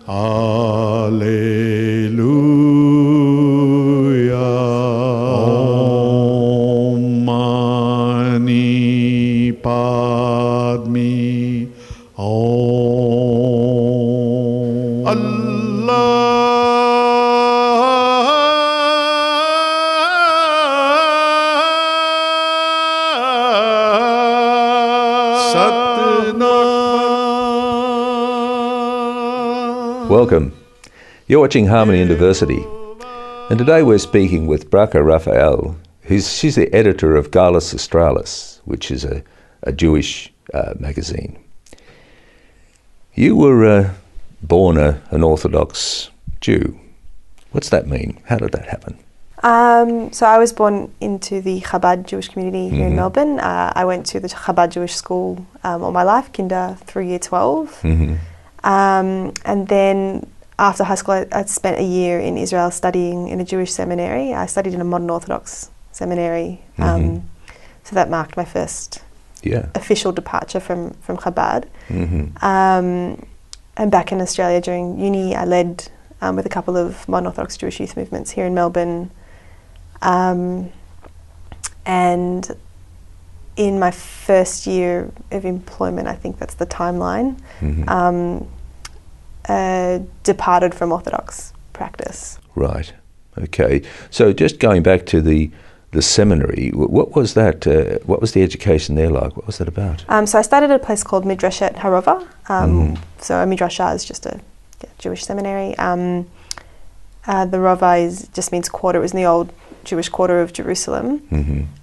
Alleluia. Om Mani Padme Om. Allah Satnam. Welcome. You're watching Harmony University, and today we're speaking with Bracha Rafael. She's the editor of Galus Australis, which is a Jewish magazine. You were born an Orthodox Jew. What's that mean? How did that happen? So I was born into the Chabad Jewish community here in Melbourne. I went to the Chabad Jewish school all my life, kinder through year 12. And then after high school, I spent a year in Israel studying in a Jewish seminary. I studied in a modern Orthodox seminary. So that marked my first official departure from Chabad. And back in Australia during uni, I led with a couple of modern Orthodox Jewish youth movements here in Melbourne. And in my first year of employment, I think that's the timeline, departed from Orthodox practice. Right. Okay. So just going back to the seminary, what was that? What was the education there like? What was that about? So I studied at a place called Midrashet Harova. So a midrasha is just a Jewish seminary. The Rova just means quarter. It was in the old Jewish quarter of Jerusalem.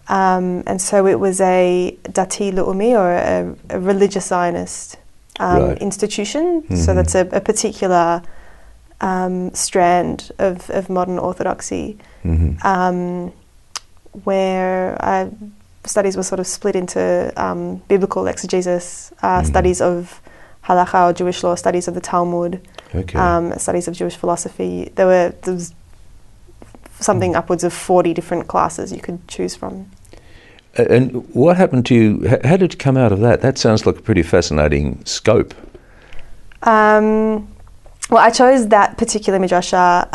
And so it was a dati le'umi, or a religious Zionist institution. So that's a particular strand of modern Orthodoxy, where studies were sort of split into biblical exegesis, studies of halakha or Jewish law, studies of the Talmud, studies of Jewish philosophy. There was something upwards of 40 different classes you could choose from. And what happened to you? How did you come out of that? That sounds like a pretty fascinating scope. Well, I chose that particular midrasha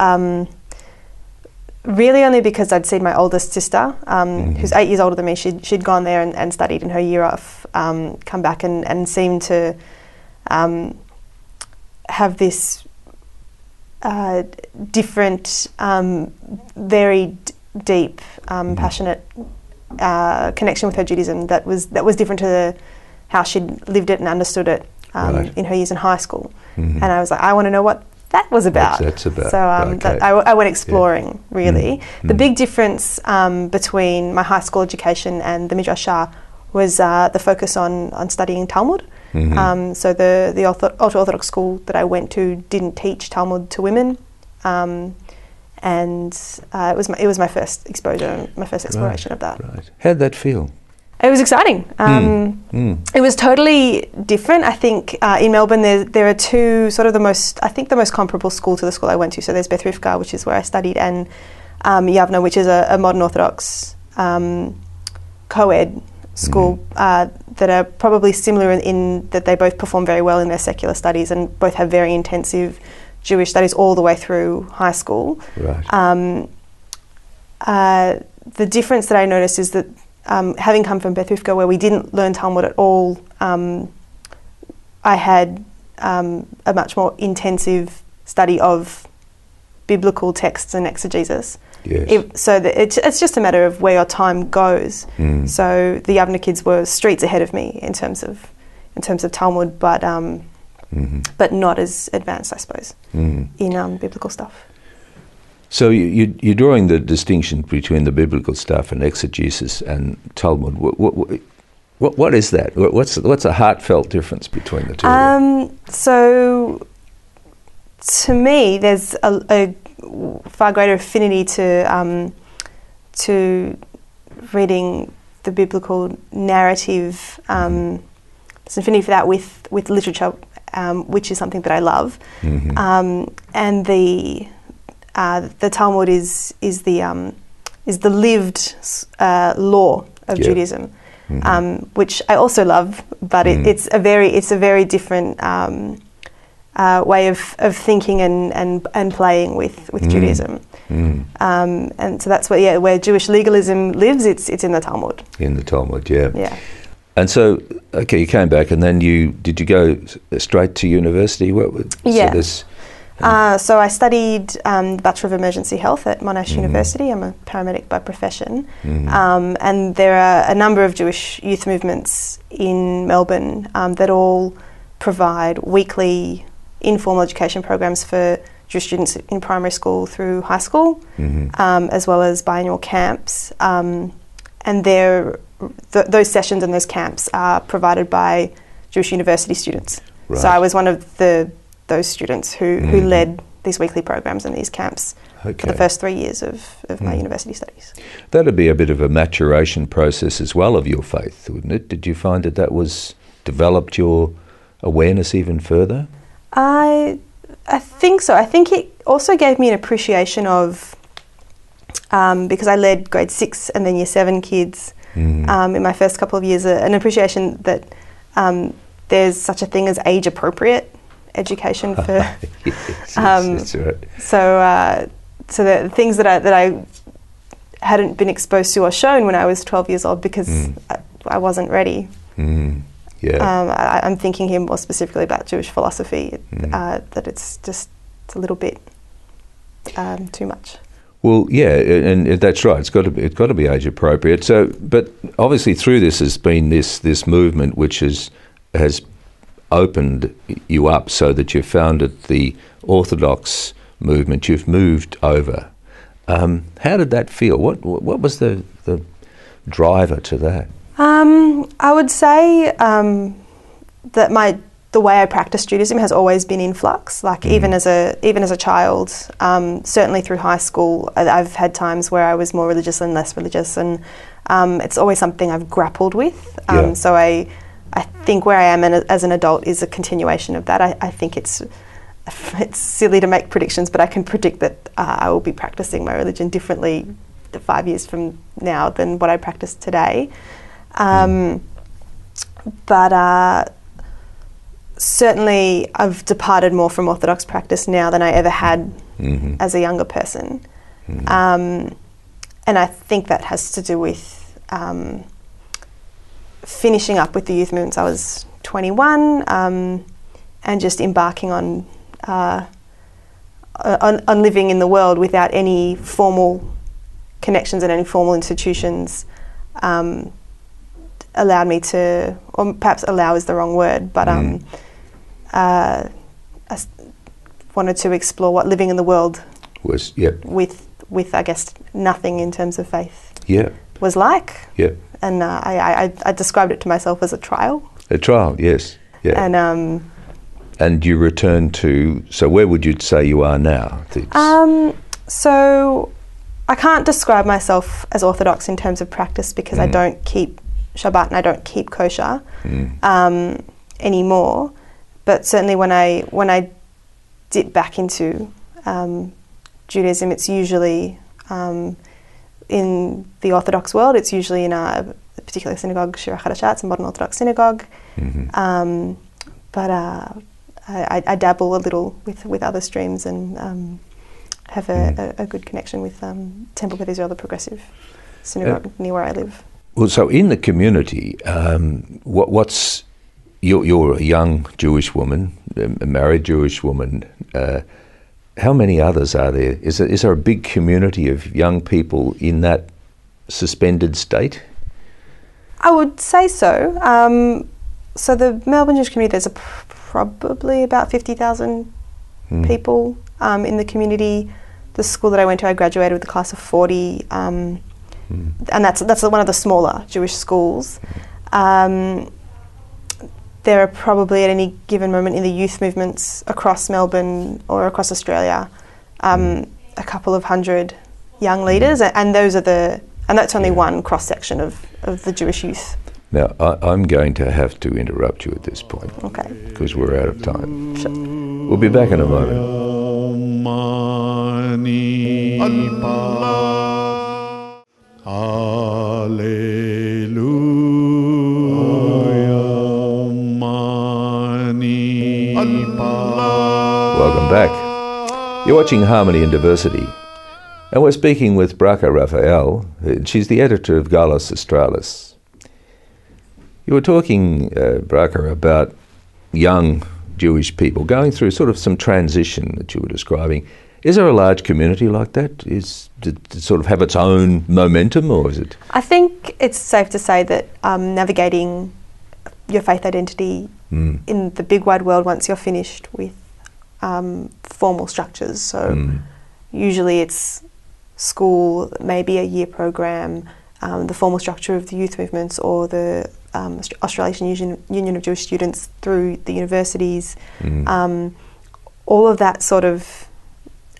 really only because I'd seen my oldest sister, who's 8 years older than me. She'd gone there and studied in her year off, come back and seemed to have this different, very deep, passionate connection with her Judaism that was different to how she'd lived it and understood it in her years in high school. And I was like, I want to know what that was about. That's about. So I went exploring, really. The big difference between my high school education and the midrasha was the focus on studying Talmud. So the ultra-Orthodox school that I went to didn't teach Talmud to women, and it was my first exposure, my first exploration of that. Right. How'd that feel? It was exciting. It was totally different. I think in Melbourne there are two sort of the most comparable school to the school I went to. So there's Beth Rivka, which is where I studied, and Yavna, which is a modern Orthodox co-ed school that are probably similar in that they both perform very well in their secular studies and both have very intensive Jewish studies all the way through high school. Right. The difference that I noticed is that having come from Beth Rivka, where we didn't learn Talmud at all, I had a much more intensive study of biblical texts and exegesis. Yes. It's just a matter of where your time goes. So the Yavna kids were streets ahead of me in terms of Talmud, but not as advanced, I suppose, in biblical stuff. So you're drawing the distinction between the biblical stuff and exegesis and Talmud. What is that? What's a heartfelt difference between the two? So to me, there's a far greater affinity to reading the biblical narrative. There's an affinity for that with literature, which is something that I love, and the Talmud is the lived law of Judaism, which I also love, but it's a very different way of thinking and playing with Judaism. And so that's where Jewish legalism lives. It's in the Talmud. In the Talmud, yeah. Yeah. And so, okay, you came back, and then did you go straight to university? Yeah. So I studied Bachelor of Emergency Health at Monash University. I'm a paramedic by profession. And there are a number of Jewish youth movements in Melbourne that all provide weekly informal education programs for Jewish students in primary school through high school, as well as biannual camps. And those sessions and those camps are provided by Jewish university students. Right. So I was one of those students who led these weekly programs and these camps for the first 3 years of my university studies. That'd be a bit of a maturation process as well of your faith, wouldn't it? Did you find that was developed your awareness even further? I think so. I think it also gave me an appreciation of, because I led grade 6 and then year 7 kids in my first couple of years, an appreciation that there's such a thing as age-appropriate education for... yes, that's right. So the things that I hadn't been exposed to or shown when I was 12 years old because I wasn't ready. Yeah. I'm thinking here more specifically about Jewish philosophy, that it's a little bit too much. Well, yeah, and that's right. It's got to be age appropriate. So, but obviously through this has been this movement which has opened you up so that you've founded the Orthodox movement. You've moved over. How did that feel? What was the driver to that? I would say that the way I practice Judaism has always been in flux. Like even as a child, certainly through high school, I've had times where I was more religious and less religious, and it's always something I've grappled with. So I think where I am as an adult is a continuation of that. I think it's silly to make predictions, but I can predict that I will be practicing my religion differently 5 years from now than what I practice today. But certainly I've departed more from Orthodox practice now than I ever had as a younger person. And I think that has to do with finishing up with the youth movements. I was 21 and just embarking on living in the world without any formal connections and any formal institutions. Allowed me to, or perhaps allow is the wrong word, but I wanted to explore what living in the world was, with I guess nothing in terms of faith, was like. Yeah. And I described it to myself as a trial. A trial, yes. Yeah. And you returned to. So where would you say you are now? So I can't describe myself as Orthodox in terms of practice because I don't keep Shabbat and I don't keep kosher anymore. But certainly when I dip back into Judaism, it's usually in the Orthodox world. It's usually in a particular synagogue, Shira Chadashah. It's a modern Orthodox synagogue. But I dabble a little with other streams and have a good connection with Temple Beth Israel, the progressive synagogue near where I live. Well, so in the community, what's you're a young Jewish woman, a married Jewish woman. How many others are there? Is there a big community of young people in that suspended state? I would say so. So the Melbourne Jewish community, there's probably about 50,000 people in the community. The school that I went to, I graduated with a class of 40. And that's one of the smaller Jewish schools. There are probably at any given moment in the youth movements across Melbourne or across Australia, a couple of hundred young leaders, and that's only one cross section of the Jewish youth. Now I'm going to have to interrupt you at this point, okay, because we're out of time. Sure. We'll be back in a moment. Alleluia, Mani, Allah. welcome back. You're watching Harmony and Diversity, and we're speaking with Bracha Rafael. She's the editor of Galus Australis. You were talking, Bracha, about young Jewish people going through sort of some transition that you were describing. Is there a large community like that? Does it sort of have its own momentum, or is it? I think it's safe to say that navigating your faith identity in the big wide world, once you're finished with formal structures, so usually it's school, maybe a year program, the formal structure of the youth movements or the Australasian Union of Jewish Students through the universities, all of that sort of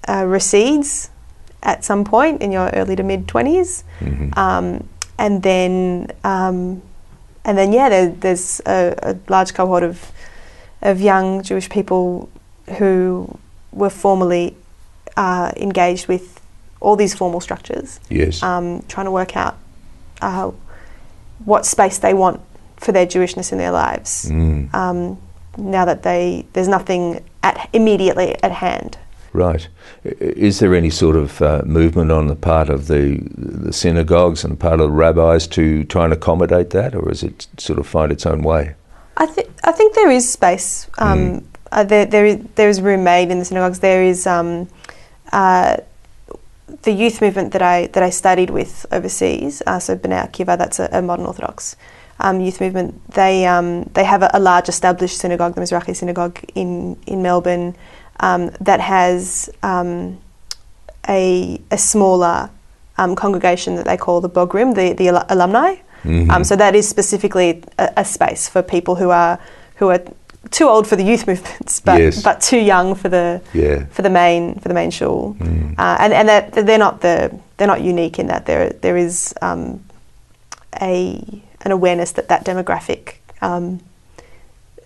recedes at some point in your early to mid 20s, and then there's a large cohort of young Jewish people who were formally engaged with all these formal structures. Yes. Trying to work out what space they want for their Jewishness in their lives. Now that there's nothing immediately at hand. Right. Is there any sort of movement on the part of the synagogues and part of the rabbis to try and accommodate that, or is it sort of find its own way? I think there is space. There is room made in the synagogues. There is the youth movement that I studied with overseas. So B'nai Akiva, that's a modern Orthodox youth movement. They have a large established synagogue, the Mizrahi Synagogue in Melbourne. That has a smaller congregation that they call the Bogrim, the alumni. So that is specifically a space for people who are too old for the youth movements, but too young for the main shul. And that they're not unique in that there is an awareness that demographic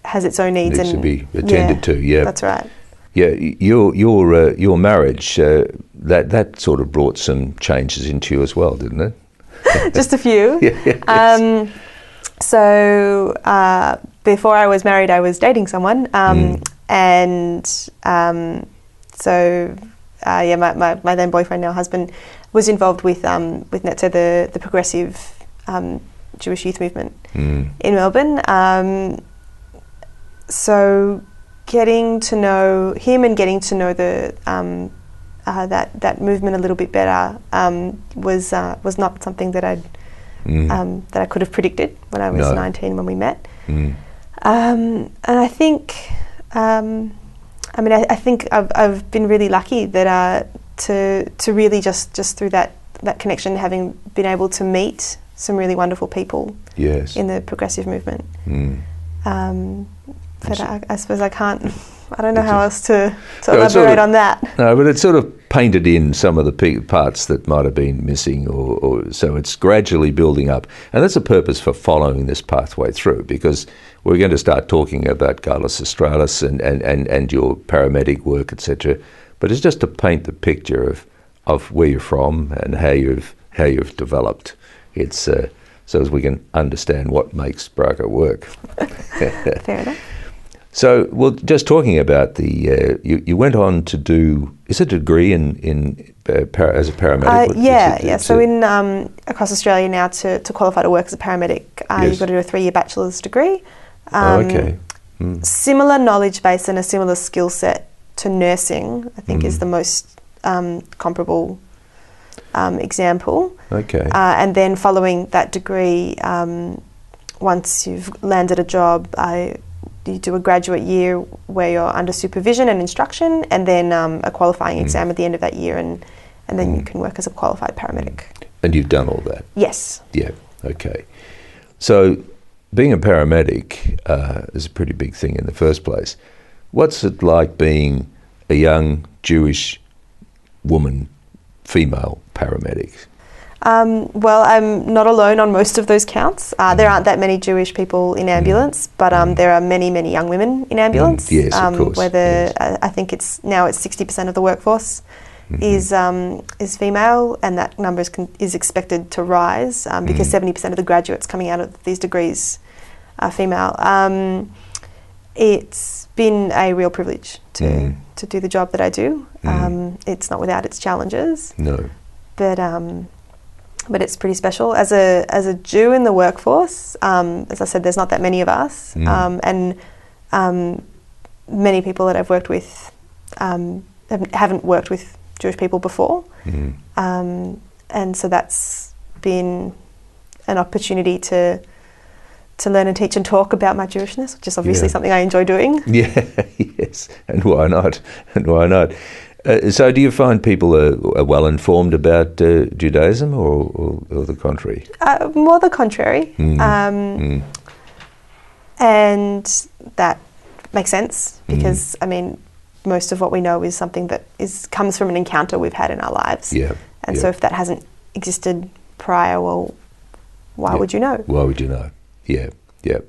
has its own needs. Needs to be attended to. Yeah, that's right. Yeah, your marriage that sort of brought some changes into you as well, didn't it? Just a few. Yes. So before I was married, I was dating someone, and my then boyfriend, now husband, was involved with Netzer, the progressive Jewish youth movement in Melbourne. So getting to know him and getting to know the that movement a little bit better was not something that I could have predicted when I was 19 when we met. And I think I think I've been really lucky that to really just through that connection, having been able to meet some really wonderful people in the progressive movement. But I suppose I don't know how else to elaborate on that. No, but it's sort of painted in some of the parts that might have been missing, or so it's gradually building up. And that's the purpose for following this pathway through, because we're going to start talking about Galus Australis and your paramedic work, etc. But it's just to paint the picture of where you're from and how you've developed. It's so as we can understand what makes Bracha work. Fair enough. So, well, just talking about the, you went on to do, is it a degree in as a paramedic? So in across Australia now, to qualify to work as a paramedic, you've got to do a 3-year bachelor's degree. Similar knowledge base and a similar skill set to nursing, I think, is the most comparable example. Okay. And then following that degree, once you've landed a job, you do a graduate year where you're under supervision and instruction, and then a qualifying exam at the end of that year, and then you can work as a qualified paramedic. And you've done all that? Yes. Yeah, okay. So being a paramedic is a pretty big thing in the first place. What's it like being a young Jewish woman, female paramedic? Well, I'm not alone on most of those counts. There aren't that many Jewish people in ambulance, but there are many, many young women in ambulance. Yes, of course. I think it's 60% of the workforce is female, and that number is expected to rise because 70% of the graduates coming out of these degrees are female. It's been a real privilege to do the job that I do. It's not without its challenges. No. But it's pretty special. As a Jew in the workforce, as I said, there's not that many of us, and many people that I've worked with haven't worked with Jewish people before, and so that's been an opportunity to learn and teach and talk about my Jewishness, which is obviously something I enjoy doing. Yeah, yes, and why not? And why not? So do you find people are well informed about Judaism or the contrary? More the contrary. And that makes sense because, I mean, most of what we know is something that comes from an encounter we've had in our lives. Yeah. And so if that hasn't existed prior, well, why would you know? Why would you know? Yeah, yeah.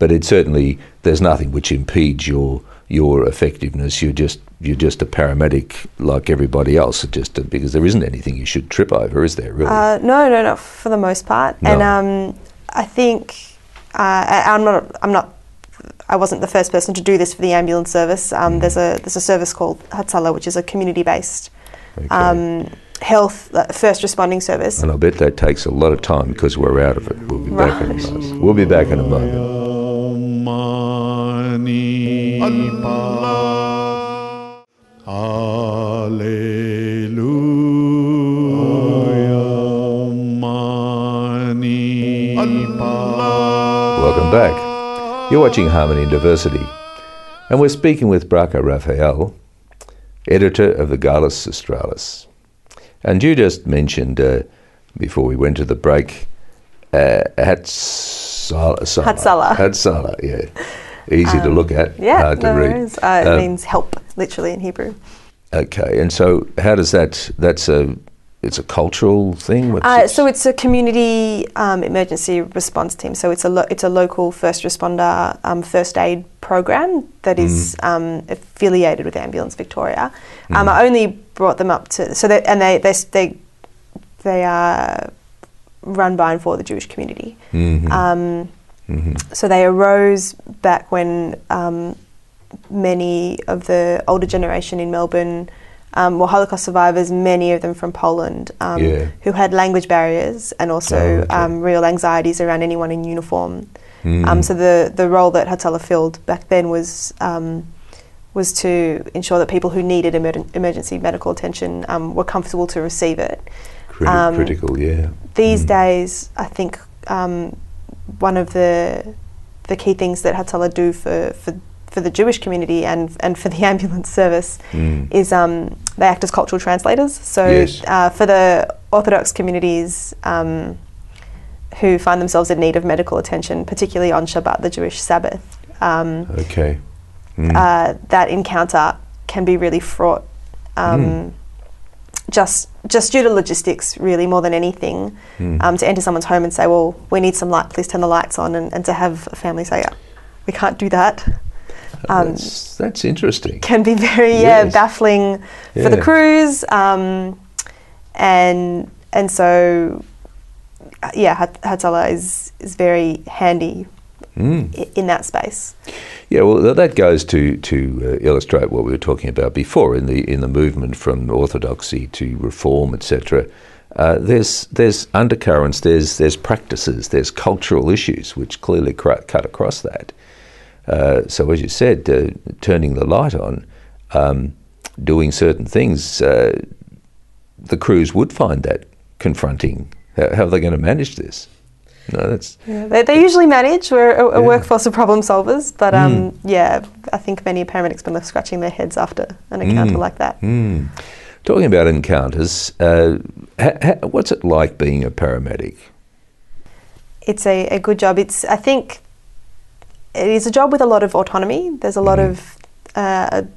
But it certainly, there's nothing which impedes your effectiveness. You're just a paramedic like everybody else. Just because there isn't anything you should trip over, is there? Really? No, for the most part. No. And I think I wasn't the first person to do this for the ambulance service. There's a service called Hatzalah, which is a community-based health first responding service. And I bet that takes a lot of time because we're out of it. We'll be back in a moment. We'll be back in a moment. Welcome back. You're watching Harmony and Diversity, and we're speaking with Bracha Rafael, editor of the Galus Australis. And you just mentioned, before we went to the break, Hatzalah, yeah. Easy to look at, hard to read. It means help, literally, in Hebrew. Okay, and so how does it's a cultural thing? So it's a community emergency response team. So it's a local first responder first aid program that is affiliated with Ambulance Victoria. I only brought them up to they are run by and for the Jewish community. So they arose back when many of the older generation in Melbourne were Holocaust survivors, many of them from Poland, who had language barriers and also real anxieties around anyone in uniform. So the role that Hatzalah filled back then was to ensure that people who needed emergency medical attention were comfortable to receive it. Critical, yeah. These days, I think one of the key things that Hatzalah do for the Jewish community and for the ambulance service is they act as cultural translators. So for the Orthodox communities who find themselves in need of medical attention, particularly on Shabbat, the Jewish Sabbath, that encounter can be really fraught. Just due to logistics, really, more than anything, to enter someone's home and say, well, we need some light, please turn the lights on, and to have a family say, we can't do that. That's interesting. Can be very baffling for the crews, and so Hatzalah is very handy in that space. Yeah, well, that goes to illustrate what we were talking about before in the movement from orthodoxy to reform, etc. There's undercurrents, there's practices, there's cultural issues which clearly cut across that. So as you said, turning the light on, doing certain things, the crews would find that confronting. How are they going to manage this? No, they usually manage. We're a workforce of problem solvers, but I think many paramedics have been left scratching their heads after an encounter like that. Talking about encounters, what's it like being a paramedic? It's a good job. I think it is a job with a lot of autonomy. There's a lot of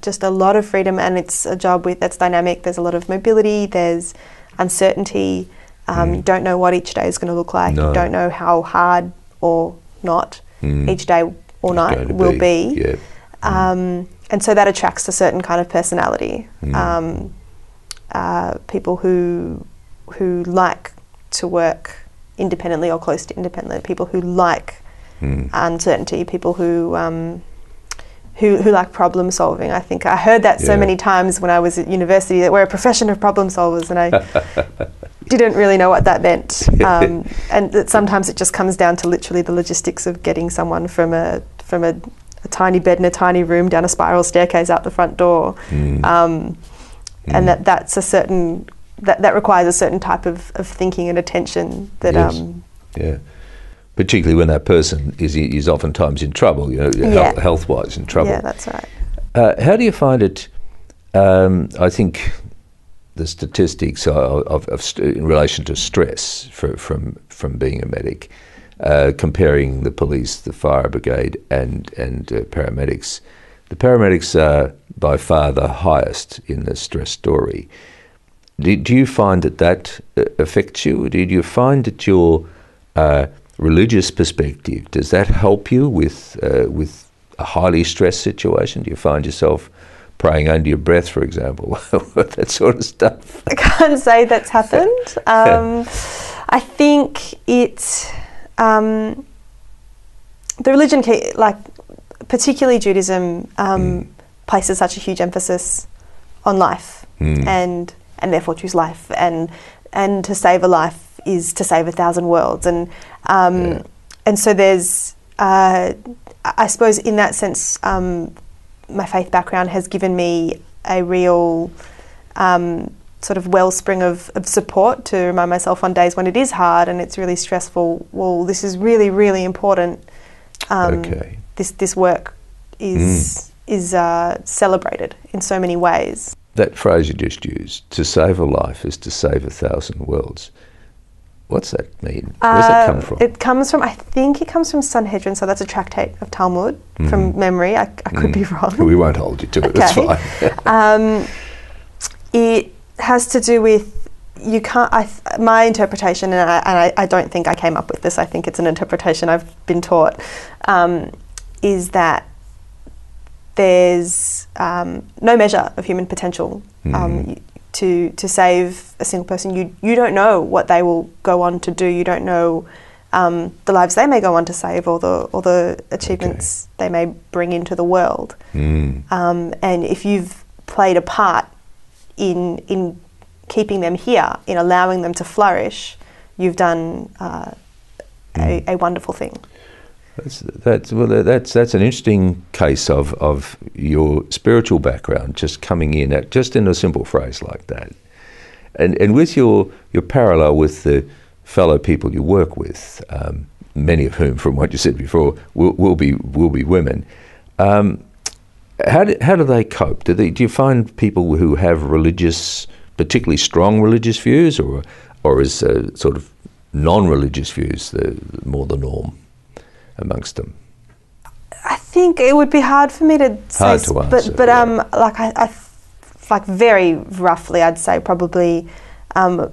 just a lot of freedom, and it's a job that's dynamic. There's a lot of mobility. There's uncertainty. You don't know what each day is going to look like. No. You don't know how hard or not each day or night will be. Yeah. And so that attracts a certain kind of personality. People who like to work independently or close to independently. People who like uncertainty. People who who like problem solving. I think I heard that so Yeah. many times when I was at university, that we're a profession of problem solvers, and I didn't really know what that meant. And that sometimes it just comes down to literally the logistics of getting someone from a tiny bed in a tiny room down a spiral staircase out the front door. And that's a certain that requires a certain type of thinking and attention that Yes. Yeah. Particularly when that person is oftentimes in trouble, Yeah. health-wise in trouble. Yeah, that's right. How do you find it? I think the statistics in relation to stress from being a medic, comparing the police, the fire brigade, and paramedics. The paramedics are by far the highest in the stress story. Do you find that affects you? Do you find that your religious perspective, does that help you with a highly stressed situation? Do you find yourself praying under your breath, for example, that sort of stuff? I can't say that's happened. I think the religion, particularly Judaism, places such a huge emphasis on life, and therefore choose life, and to save a life is to save 1,000 worlds, and so there's I suppose in that sense my faith background has given me a real sort of wellspring of support to remind myself on days when it is hard and it's really stressful, well, this is really, really important. This work is celebrated in so many ways. That phrase you just used, to save a life is to save 1,000 worlds. What's that mean? Where does that come from? It comes from, I think it comes from Sanhedrin, so that's a tractate of Talmud from memory. I could be wrong. We won't hold you to it, that's fine. It has to do with, you can't, my interpretation, and I don't think I came up with this, I think it's an interpretation I've been taught, is that there's no measure of human potential to save a single person. You don't know what they will go on to do. You don't know the lives they may go on to save, or the achievements they may bring into the world. And if you've played a part in keeping them here, in allowing them to flourish, you've done a wonderful thing. That's an interesting case of your spiritual background just coming in just in a simple phrase like that, and with your parallel with the fellow people you work with, many of whom, from what you said before, will be women. How do they cope? Do you find people who have particularly strong religious views, or is sort of non-religious views more the norm amongst them? I think it would be hard for me to say, hard to answer, but like very roughly, I'd say probably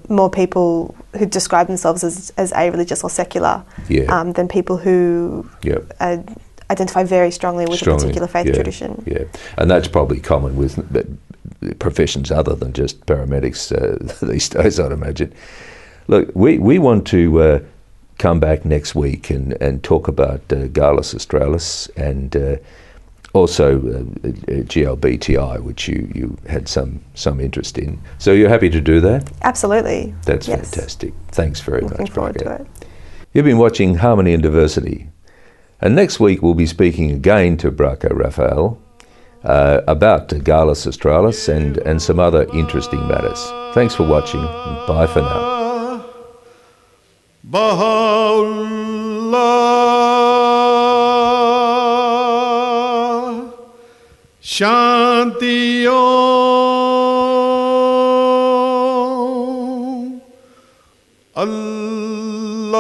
more people who describe themselves as a-religious or secular than people who identify very strongly with a particular faith tradition. Yeah, and that's probably common with professions other than just paramedics these days, I'd imagine. Look, we want to come back next week and talk about Galus Australis and also GLBTI, which you had some interest in. So you're happy to do that? Absolutely. That's fantastic. Thanks very much. Looking forward to it. You've been watching Harmony and Diversity. And next week we'll be speaking again to Bracha Rafael about Galus Australis and some other interesting matters. Thanks for watching. Bye for now. Baha'u'llah, Shanti Om, Allahu